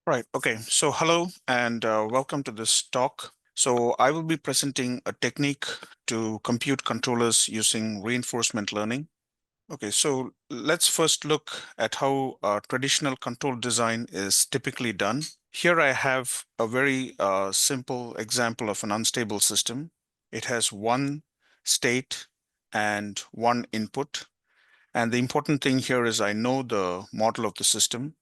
Right. Okay. So hello and welcome to this talk. So I will be presenting a technique to compute controllers using reinforcement learning. Okay. So let's first look at how traditional control design is typically done. Here I have a very simple example of an unstable system. It has one state and one input. And the important thing here is I know the model of the system.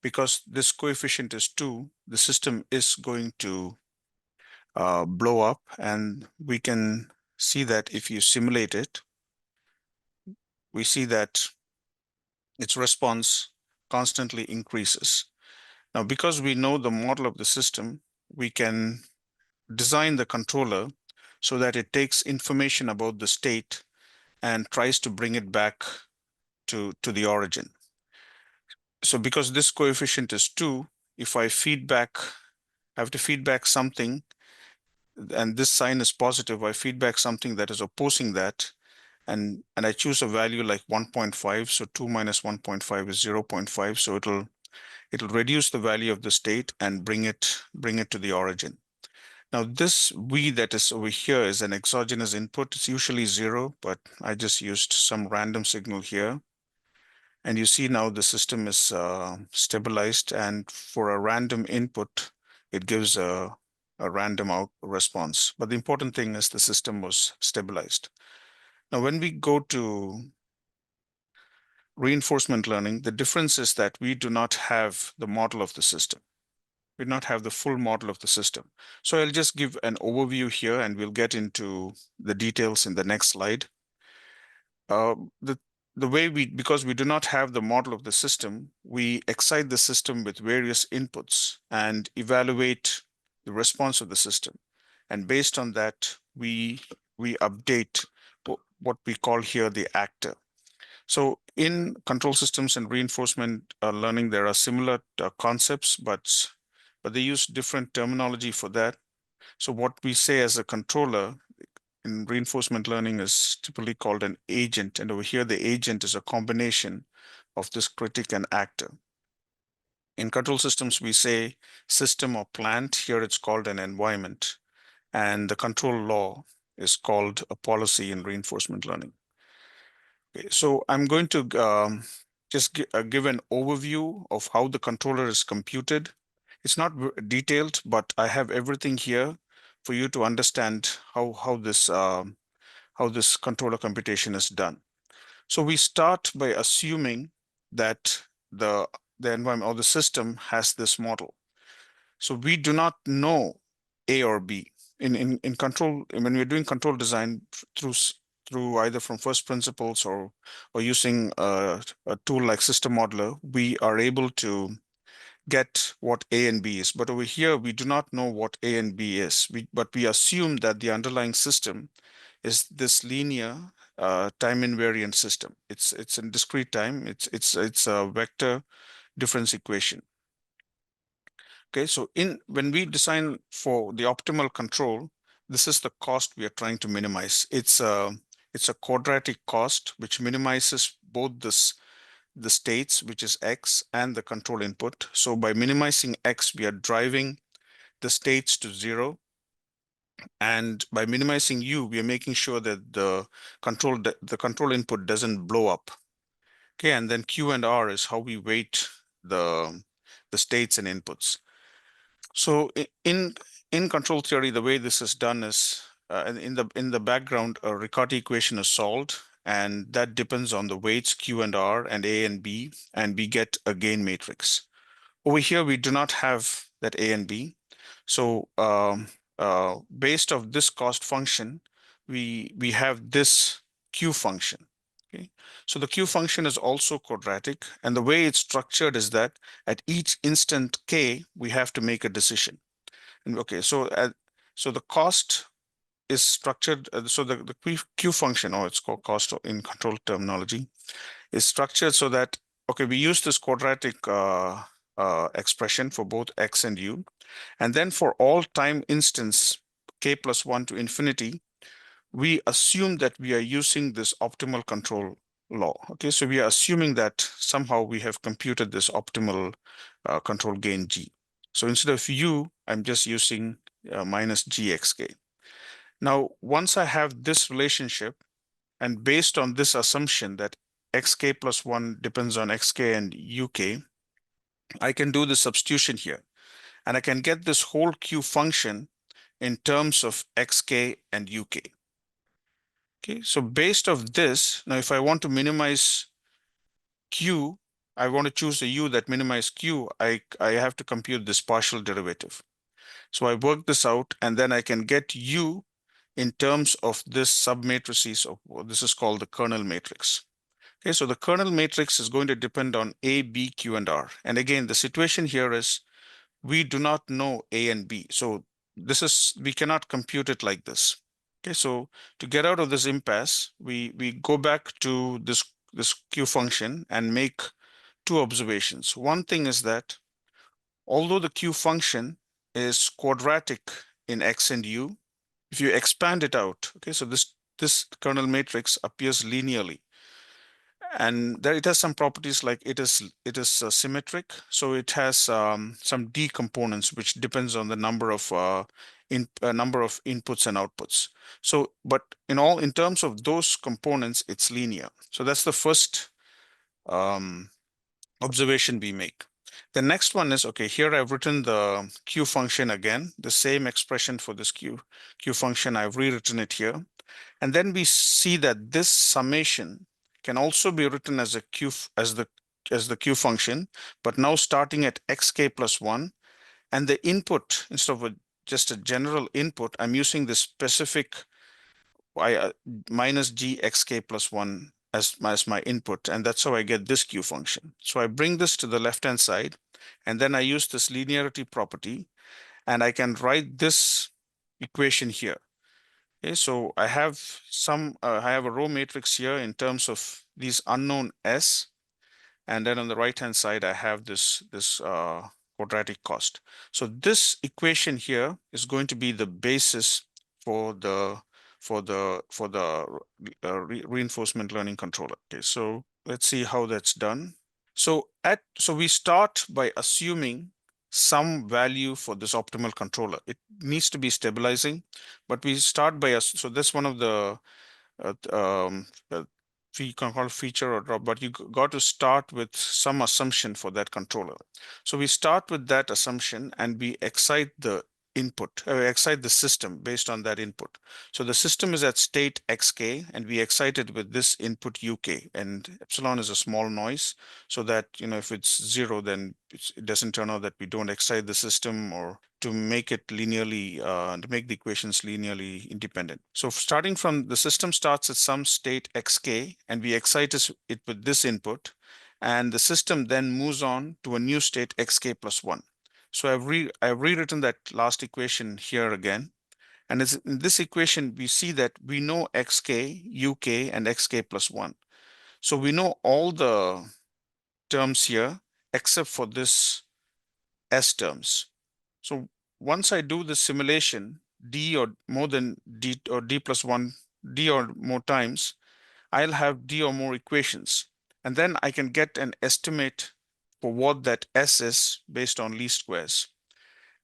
Because this coefficient is 2, the system is going to blow up, and we can see that if you simulate it, we see that its response constantly increases. Now, because we know the model of the system, we can design the controller so that it takes information about the state and tries to bring it back to the origin. So because this coefficient is 2, if I have to feedback something, and this sign is positive, I feedback something that is opposing that, and I choose a value like 1.5. So 2 minus 1.5 is 0.5. So it'll reduce the value of the state and bring it to the origin. Now this V that is over here is an exogenous input. It's usually 0, but I just used some random signal here. And you see now the system is stabilized, and for a random input, it gives a random out response. But the important thing is the system was stabilized. Now, when we go to reinforcement learning, the difference is that we do not have the model of the system. We do not have the full model of the system. So I'll just give an overview here, and we'll get into the details in the next slide. The way because we do not have the model of the system, we excite the system with various inputs and evaluate the response of the system. And based on that, we update what we call here the actor. So in control systems and reinforcement learning, there are similar concepts, but they use different terminology for that. So what we say as a controller in reinforcement learning is typically called an agent. And over here, the agent is a combination of this critic and actor. In control systems, we say system or plant. Here it's called an environment. And the control law is called a policy in reinforcement learning. Okay, so I'm going to just give an overview of how the controller is computed. It's not detailed, but I have everything here for you to understand how this controller computation is done. So we start by assuming that the environment or the system has this model. So we do not know A or B. In control, when we're doing control design through either from first principles or using a tool like System Modeler, we are able to get what A and B is. But over here, we do not know what A and B is. But we assume that the underlying system is this linear time invariant system. It's in discrete time. It's a vector difference equation. Okay, so when we design for the optimal control, this is the cost we are trying to minimize. It's a quadratic cost which minimizes both the states, which is X, and the control input. So by minimizing X, we are driving the states to 0. And by minimizing U, we are making sure that the control input doesn't blow up. Okay, and then Q and R is how we weight the states and inputs. So in control theory, the way this is done is in the background, a Riccati equation is solved, and that depends on the weights Q and R and A and B, and we get a gain matrix. Over here, we do not have that A and B. So based off this cost function, we have this Q function. Okay, so the Q function is also quadratic, and the way it's structured is that at each instant K, we have to make a decision. And okay, so the cost is structured. So the Q function, or it's called cost in control terminology, is structured so that, okay, we use this quadratic expression for both X and U. And then for all time instance, K plus 1 to infinity, we assume that we are using this optimal control law. Okay, so we are assuming that somehow we have computed this optimal control gain G. So instead of U, I'm just using minus GXK. Now, once I have this relationship, and based on this assumption that xk plus 1 depends on xk and uk, I can do the substitution here. And I can get this whole Q function in terms of xk and uk. Okay, so based of this, now if I want to minimize Q, I want to choose a U that minimize Q, I have to compute this partial derivative. So I work this out, and then I can get U in terms of this submatrices of what this is called the kernel matrix. Okay, so the kernel matrix is going to depend on A, B, Q, and R. And again, the situation here is we do not know A and B. So we cannot compute it like this. Okay, so to get out of this impasse, we go back to this Q function and make two observations. One thing is that although the Q function is quadratic in X and U, if you expand it out, okay, so this kernel matrix appears linearly. And there it has some properties like it is symmetric, so it has some D components which depends on the number of inputs and outputs. So, but in terms of those components, it's linear. So that's the first observation we make. The next one is, okay, here I've written the Q function again, the same expression for this Q function, I've rewritten it here. And then we see that this summation can also be written as a Q as the Q function, but now starting at xk plus 1, and the input, instead of just a general input, I'm using the specific minus gxk plus 1 as my input, and that's how I get this Q function. So I bring this to the left-hand side, and then I use this linearity property, and I can write this equation here. Okay, so I have a row matrix here in terms of these unknown S, and then on the right-hand side I have this quadratic cost. So this equation here is going to be the basis for the reinforcement learning controller. Okay, so let's see how that's done. So we start by assuming some value for this optimal controller. It needs to be stabilizing, but we start by so that's one of the we can call feature or drop, but you got to start with some assumption for that controller. So we start with that assumption and we excite the input, excite the system based on that input. So the system is at state xk, and we excite it with this input uk, and epsilon is a small noise, so that if it's 0, then it doesn't turn out that we don't excite the system, or to make it linearly, to make the equations linearly independent. So starting from the system starts at some state xk, and we excite it with this input, and the system then moves on to a new state xk plus 1. So I've rewritten that last equation here again. And in this equation, we see that we know xk, uk, and xk plus 1. So we know all the terms here except for this s terms. So once I do the simulation, d or more than d or d plus 1, d or more times, I'll have d or more equations. And then I can get an estimate for what that s is based on least squares.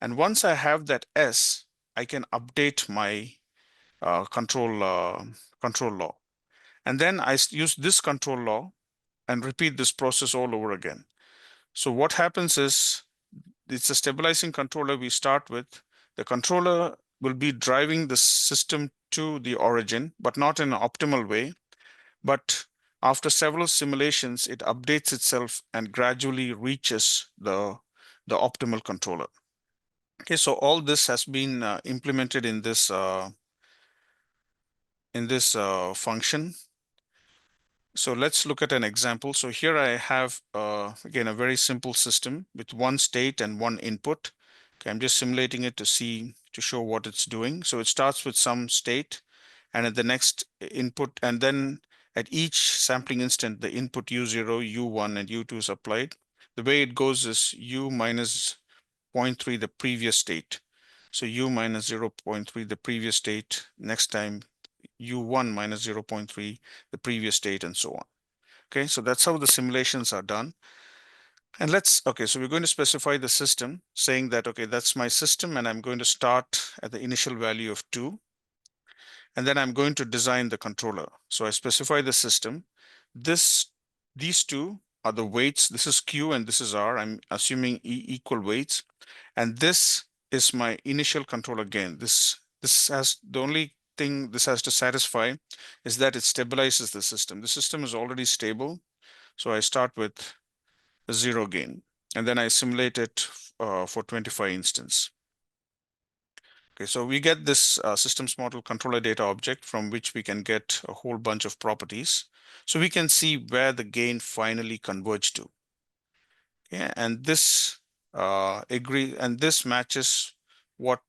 And once I have that s, I can update my control law. And then I use this control law and repeat this process all over again. So what happens is, it's a stabilizing controller we start with. The controller will be driving the system to the origin, but not in an optimal way. But after several simulations, it updates itself and gradually reaches the optimal controller. Okay, so all this has been implemented in this function. So let's look at an example. So here I have, again, a very simple system with one state and one input. Okay, I'm just simulating it to show what it's doing. So it starts with some state, and at the next input, and then at each sampling instant, the input U0, U1, and U2 is applied. The way it goes is U minus 0.3, the previous state. So U minus 0.3, the previous state. Next time, U1 minus 0.3, the previous state, and so on. Okay, so that's how the simulations are done. And okay, so we're going to specify the system saying that, okay, that's my system and I'm going to start at the initial value of 2. And then I'm going to design the controller. So I specify the system. These two are the weights. This is Q and this is R. I'm assuming equal weights. And this is my initial controller gain. This has the only thing this has to satisfy is that it stabilizes the system. The system is already stable. So I start with a 0 gain. And then I simulate it for 25 instance. Okay, so we get this systems model controller data object from which we can get a whole bunch of properties. So we can see where the gain finally converged to. Okay, and this this matches what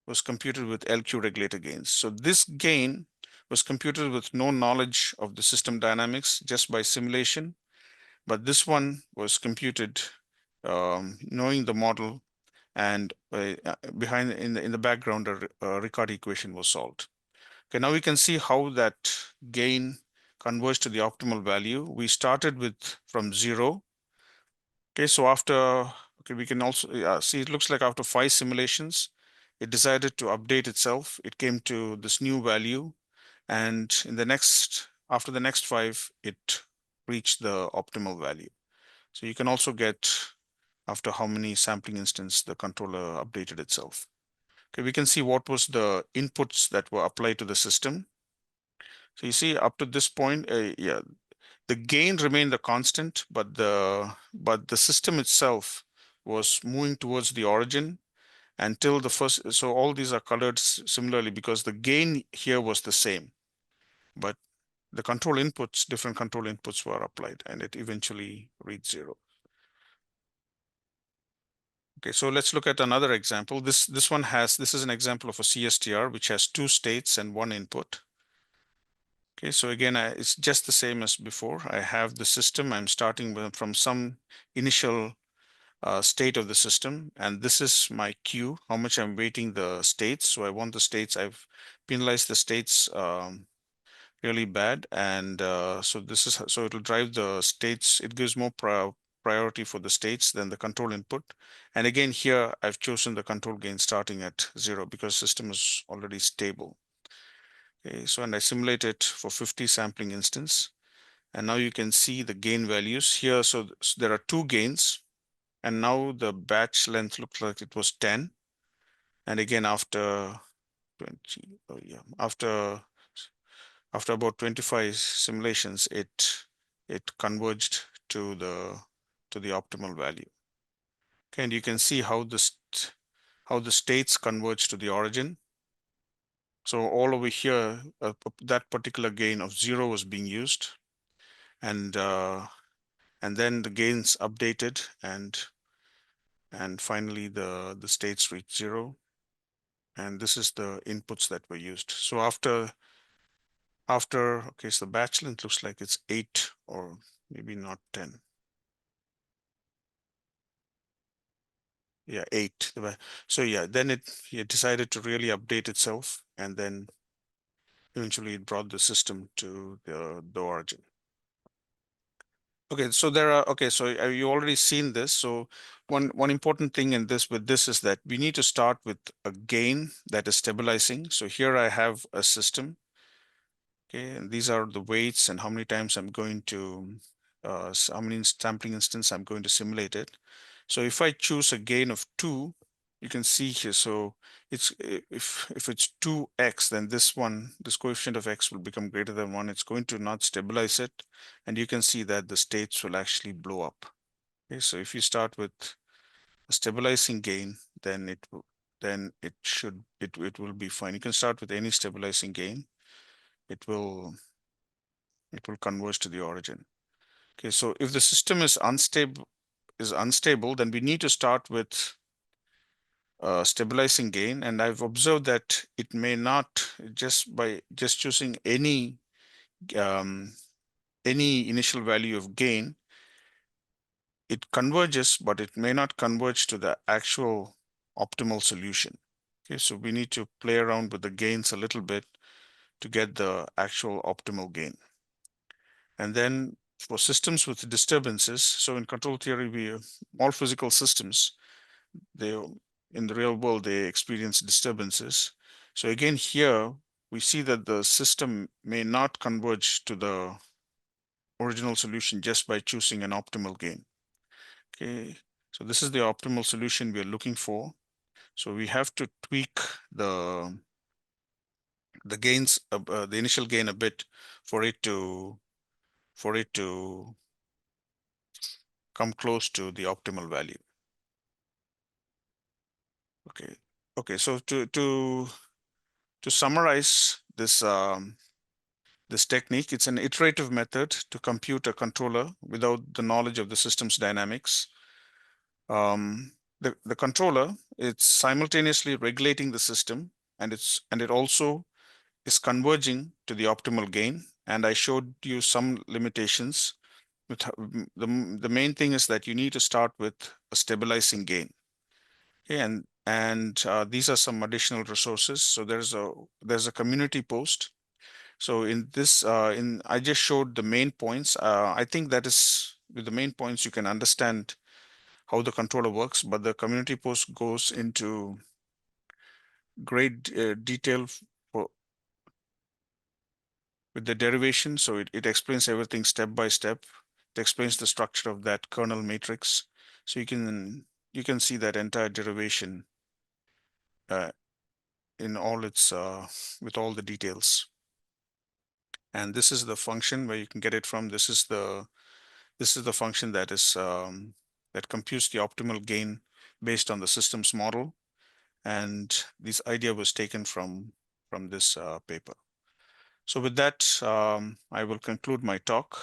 was computed with LQ regulator gains. So this gain was computed with no knowledge of the system dynamics, just by simulation. But this one was computed knowing the model, and behind in the background, a Riccati equation was solved. Okay, now we can see how that gain converged to the optimal value. We started with from 0. Okay, so okay, we can also see it looks like after 5 simulations, it decided to update itself. It came to this new value, and after the next 5, it reached the optimal value. So you can also get after how many sampling instance the controller updated itself. Okay, we can see what was the inputs that were applied to the system. So you see up to this point, yeah, the gain remained the constant, but the system itself was moving towards the origin until the first. So all these are colored similarly because the gain here was the same, but the different control inputs were applied, and it eventually reached 0. Okay, so let's look at another example. This is an example of a CSTR which has 2 states and 1 input. Okay, so again, it's just the same as before. I have the system. I'm starting from some initial state of the system, and this is my Q, how much I'm weighting the states. So I want the states. I've penalized the states really bad, and so it'll drive the states. It gives more priority for the states than the control input. And again, here I've chosen the control gain starting at 0 because system is already stable. Okay, so and I simulate it for 50 sampling instance. And now you can see the gain values here. So there are 2 gains, and now the batch length looks like it was 10. And again, after 20, oh yeah, after about 25 simulations, it converged to the optimal value. Okay, and you can see how the states converge to the origin. So all over here, that particular gain of 0 was being used, and then the gains updated, and finally the states reached 0. And this is the inputs that were used. So okay, so the batch length looks like it's 8 or maybe not 10. Yeah, 8. So yeah, then it decided to really update itself, and then eventually it brought the system to the origin. Okay, so you already seen this. So one important thing with this is that we need to start with a gain that is stabilizing. So here I have a system. Okay, and these are the weights and how many times I'm going to how many sampling instance I'm going to simulate it. So if I choose a gain of 2, you can see here. So it's if it's 2x, then this coefficient of x will become greater than 1. It's going to not stabilize it, and you can see that the states will actually blow up. Okay, so if you start with a stabilizing gain, then it will be fine. You can start with any stabilizing gain. It will converge to the origin. Okay, so if the system is unstable, then we need to start with stabilizing gain. And I've observed that it may not, by choosing any initial value of gain, it converges, but it may not converge to the actual optimal solution. Okay, so we need to play around with the gains a little bit to get the actual optimal gain. And then for systems with disturbances, so in control theory, all physical systems, they in the real world, they experience disturbances. So again, here we see that the system may not converge to the original solution just by choosing an optimal gain. Okay, so this is the optimal solution we are looking for. So we have to tweak the gains, the initial gain a bit for it to come close to the optimal value. Okay. Okay. So to summarize this this technique, it's an iterative method to compute a controller without the knowledge of the system's dynamics. The controller, it's simultaneously regulating the system, and it also is converging to the optimal gain. And I showed you some limitations. With the main thing is that you need to start with a stabilizing gain. Okay, and these are some additional resources. So there's a community post. So in this, I just showed the main points. I think that is with the main points you can understand how the controller works, but the community post goes into great detail for, with the derivation. So it explains everything step by step. It explains the structure of that kernel matrix. So you can see that entire derivation in all its with all the details. And this is the function where you can get it from. This is the function that is that computes the optimal gain based on the system's model. And this idea was taken from this paper. So with that, I will conclude my talk.